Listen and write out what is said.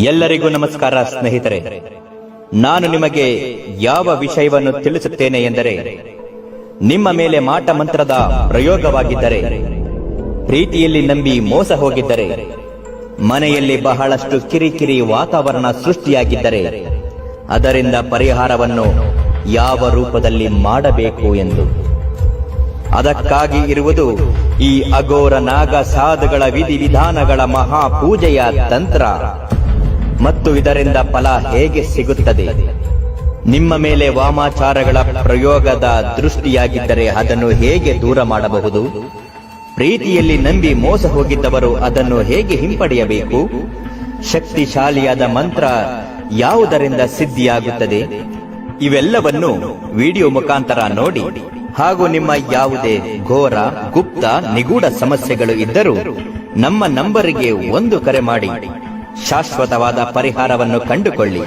ಎಲ್ಲರಿಗೂ ನಮಸ್ಕಾರ ಸ್ನೇಹಿತರೆ. ನಾನು ನಿಮಗೆ ಯಾವ ವಿಷಯವನ್ನು ತಿಳಿಸುತ್ತೇನೆ ಎಂದರೆ, ನಿಮ್ಮ ಮೇಲೆ ಮಾಟ ಮಂತ್ರದ ಪ್ರಯೋಗವಾಗಿದ್ದರೆ, ಪ್ರೀತಿಯಲ್ಲಿ ನಂಬಿ ಮೋಸ ಹೋಗಿದ್ದರೆ, ಮನೆಯಲ್ಲಿ ಬಹಳಷ್ಟು ಕಿರಿಕಿರಿ ವಾತಾವರಣ ಸೃಷ್ಟಿಯಾಗಿದ್ದರೆ, ಅದರಿಂದ ಪರಿಹಾರವನ್ನು ಯಾವ ರೂಪದಲ್ಲಿ ಮಾಡಬೇಕು ಎಂದು. ಅದಕ್ಕಾಗಿ ಇರುವುದು ಈ ಅಘೋರ ನಾಗ ಸಾಧುಗಳ ವಿಧಿವಿಧಾನಗಳ ಮಹಾಪೂಜೆಯ ತಂತ್ರ ಮತ್ತು ಇದರಿಂದ ಫಲ ಹೇಗೆ ಸಿಗುತ್ತದೆ. ನಿಮ್ಮ ಮೇಲೆ ವಾಮಾಚಾರಗಳ ಪ್ರಯೋಗದ ದೃಷ್ಟಿಯಾಗಿದ್ದರೆ ಅದನ್ನು ಹೇಗೆ ದೂರ ಮಾಡಬಹುದು, ಪ್ರೀತಿಯಲ್ಲಿ ನಂಬಿ ಮೋಸ ಹೋಗಿದ್ದವರು ಅದನ್ನು ಹೇಗೆ ಹಿಂಪಡೆಯಬೇಕು, ಶಕ್ತಿಶಾಲಿಯಾದ ಮಂತ್ರ ಯಾವುದರಿಂದ ಸಿದ್ಧಿಯಾಗುತ್ತದೆ, ಇವೆಲ್ಲವನ್ನು ವಿಡಿಯೋ ಮುಖಾಂತರ ನೋಡಿ. ಹಾಗೂ ನಿಮ್ಮ ಯಾವುದೇ ಘೋರ ಗುಪ್ತ ನಿಗೂಢ ಸಮಸ್ಯೆಗಳು ಇದ್ದರೂ ನಮ್ಮ ನಂಬರಿಗೆ ಒಂದು ಕರೆ ಮಾಡಿ ಶಾಶ್ವತವಾದ ಪರಿಹಾರವನ್ನು ಕಂಡುಕೊಳ್ಳಿ.